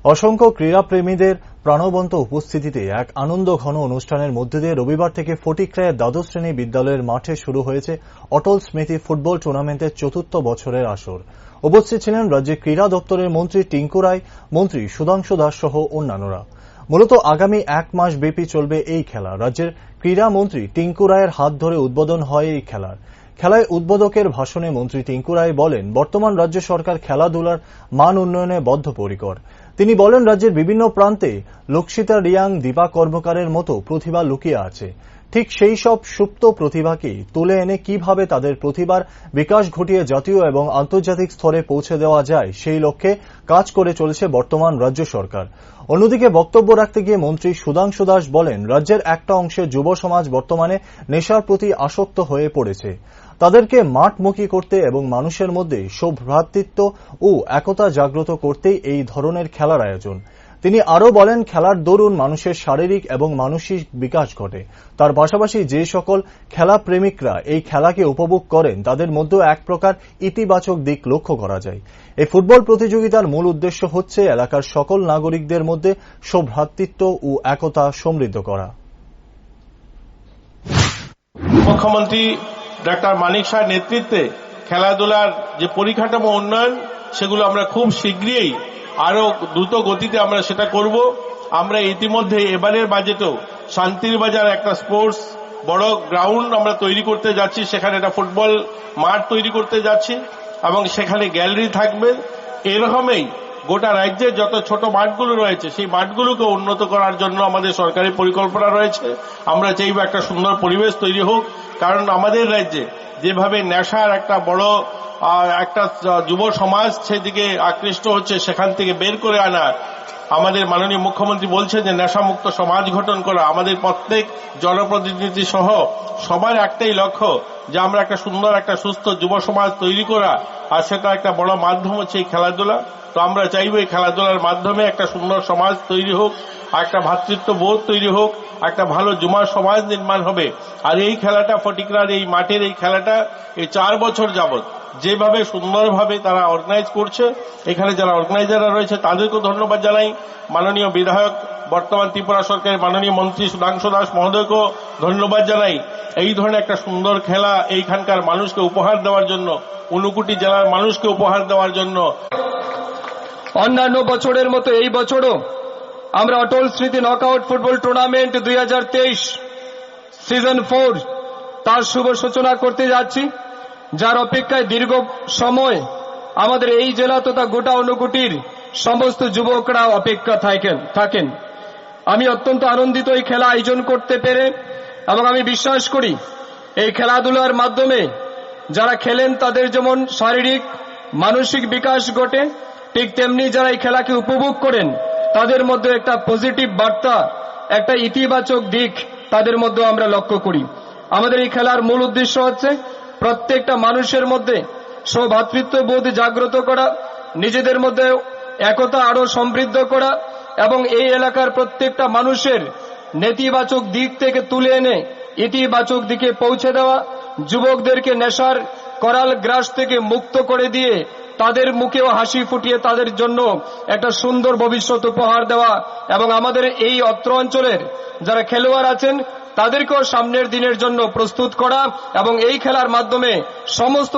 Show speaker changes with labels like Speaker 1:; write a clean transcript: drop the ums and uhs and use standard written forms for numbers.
Speaker 1: অসংখ্য ক্রীড়াপ্রেমীদের প্রাণবন্ত উপস্থিতিতে এক আনন্দঘন অনুষ্ঠানের মধ্যে দিয়ে রবিবার থেকে ফটিকরায়ের দ্বাদশ শ্রেণী বিদ্যালয়ের মাঠে শুরু হয়েছে অটল স্মৃতি ফুটবল টুর্নামেন্টের চতুর্থ বছরের আসর। উপস্থিত ছিলেন রাজ্যের ক্রীড়া দপ্তরের মন্ত্রী টিঙ্কু রায়, মন্ত্রী সুধাংশু দাস সহ অন্যান্যরা। মূলত আগামী এক মাস ব্যাপী চলবে এই খেলা। রাজ্যের ক্রীড়া মন্ত্রী টিঙ্কু রায়ের হাত ধরে উদ্বোধন হয় এই খেলায় উদ্বোধকের ভাষণে মন্ত্রী টিঙ্কু রায় বলেন, বর্তমান রাজ্য সরকার খেলাধুলার মান উন্নয়নে বদ্ধপরিকর। তিনি বলেন, রাজ্যের বিভিন্ন প্রান্তে লক্ষিতা রিয়াং, দীপা কর্মকারের মতো প্রতিভা লুকিয়ে আছে। ঠিক সেই সব সুপ্ত প্রতিভাকে তুলে এনে কিভাবে তাদের প্রতিভার বিকাশ ঘটিয়ে জাতীয় এবং আন্তর্জাতিক স্তরে পৌঁছে দেওয়া যায়, সেই লক্ষ্যে কাজ করে চলেছে বর্তমান রাজ্য সরকার। অন্যদিকে বক্তব্য রাখতে গিয়ে মন্ত্রী সুধাংশু দাস বলেন, রাজ্যের একটা অংশের যুব সমাজ বর্তমানে নেশার প্রতি আসক্ত হয়ে পড়েছে। তাদেরকে মাঠমুখী করতে এবং মানুষের মধ্যে সৌভ্রাতৃত্ব ও একতা জাগ্রত করতেই এই ধরনের খেলার আয়োজন। তিনি আরও বলেন, খেলার দরুন মানুষের শারীরিক এবং মানসিক বিকাশ ঘটে। তার পাশাপাশি যে সকল খেলা প্রেমিকরা এই খেলাকে উপভোগ করেন তাদের মধ্যেও এক প্রকার ইতিবাচক দিক লক্ষ্য করা যায়। এই ফুটবল প্রতিযোগিতার মূল উদ্দেশ্য হচ্ছে এলাকার সকল নাগরিকদের মধ্যে সৌভ্রাতৃত্ব ও একতা সমৃদ্ধ করা।
Speaker 2: মুখ্যমন্ত্রী ডাক্তার মানিক শাহের নেতৃত্বে খেলাধুলার যে পরিকাঠামো উন্নয়ন, সেগুলো আমরা খুব শীঘ্রই আরো দ্রুত গতিতে আমরা সেটা করব। আমরা ইতিমধ্যে এবারের বাজেটেও শান্তির বাজার একটা স্পোর্টস বড় গ্রাউন্ড আমরা তৈরি করতে যাচ্ছি, সেখানে একটা ফুটবল মাঠ তৈরি করতে যাচ্ছি এবং সেখানে গ্যালারি থাকবে। এরকমই গোটা রাজ্যের যত ছোট মাঠগুলো রয়েছে সেই মাঠগুলোকে উন্নত করার জন্য আমাদের সরকারি পরিকল্পনা রয়েছে। আমরা চাইব একটা সুন্দর পরিবেশ তৈরি হোক, কারণ আমাদের রাজ্যে যেভাবে নেশার একটা বড় একটা যুব সমাজ সেদিকে আকৃষ্ট হচ্ছে, সেখান থেকে বের করে আনা আমাদের মাননীয় মুখ্যমন্ত্রী বলছেন যে নেশামুক্ত সমাজ গঠন করা। আমাদের প্রত্যেক জনপ্রতিনিধি সহ সবার একটাই লক্ষ্য যে আমরা একটা সুন্দর একটা সুস্থ যুব সমাজ তৈরি করা, আর সেটা একটা বড় মাধ্যম হচ্ছে এই খেলাধুলা। তো আমরা চাইব এই খেলাধুলার মাধ্যমে একটা সুন্দর সমাজ তৈরি হোক, একটা ভ্রাতৃত্ব বোধ তৈরি হোক, একটা ভালো যুব সমাজ নির্মাণ হবে। আর এই খেলাটা ফটিকরার এই মাঠের এই খেলাটা এই 4 বছর যাবত যেভাবে সুন্দরভাবে তারা অর্গানাইজ করছে, এখানে যারা অর্গানাইজাররা রয়েছে তাদেরকেও ধন্যবাদ জানাই। মাননীয় বিধায়ক, বর্তমান ত্রিপুরা সরকারের মাননীয় মন্ত্রী সুধাংশু দাস মহোদয়কেও ধন্যবাদ জানাই। এই ধরনের একটা সুন্দর খেলা এইখানকার মানুষকে উপহার দেওয়ার জন্য, 59 জেলার মানুষকে উপহার দেওয়ার জন্য।
Speaker 3: অন্যান্য বছরের মতো এই বছরও আমরা অটল স্মৃতি নকআউট ফুটবল টুর্নামেন্ট 2023 সিজন 4 তার শুভ সূচনা করতে যাচ্ছি, যার অপেক্ষায় দীর্ঘ সময় আমাদের এই জেলা তথা গোটা 59 সমস্ত যুবকরা অপেক্ষা থাকেন। আমি অত্যন্ত আনন্দিত এই খেলা আয়োজন করতে পেরে, এবং আমি বিশ্বাস করি এই খেলাধুলার মাধ্যমে যারা খেলেন তাদের যেমন শারীরিক মানসিক বিকাশ ঘটে, ঠিক তেমনি যারা এই খেলাকে উপভোগ করেন তাদের মধ্যে একটা পজিটিভ বার্তা, একটা ইতিবাচক দিক তাদের মধ্যে আমরা লক্ষ্য করি। আমাদের এই খেলার মূল উদ্দেশ্য হচ্ছে প্রত্যেকটা মানুষের মধ্যে সৌভ্রাতৃত্ববোধ জাগ্রত করা, নিজেদের মধ্যে একতা আরো সমৃদ্ধ করা এবং এই এলাকার প্রত্যেকটা মানুষের নেতিবাচক দিক থেকে তুলে এনে ইতিবাচক দিকে পৌঁছে দেওয়া, যুবকদেরকে নেশার করাল গ্রাস থেকে মুক্ত করে দিয়ে তাদের মুখেও হাসি ফুটিয়ে তাদের জন্য একটা সুন্দর ভবিষ্যৎ উপহার দেওয়া, এবং আমাদের এই অত্র অঞ্চলের যারা খেলোয়াড় আছেন তাদেরকেও সামনের দিনের জন্য প্রস্তুত করা, এবং এই খেলার মাধ্যমে সমস্ত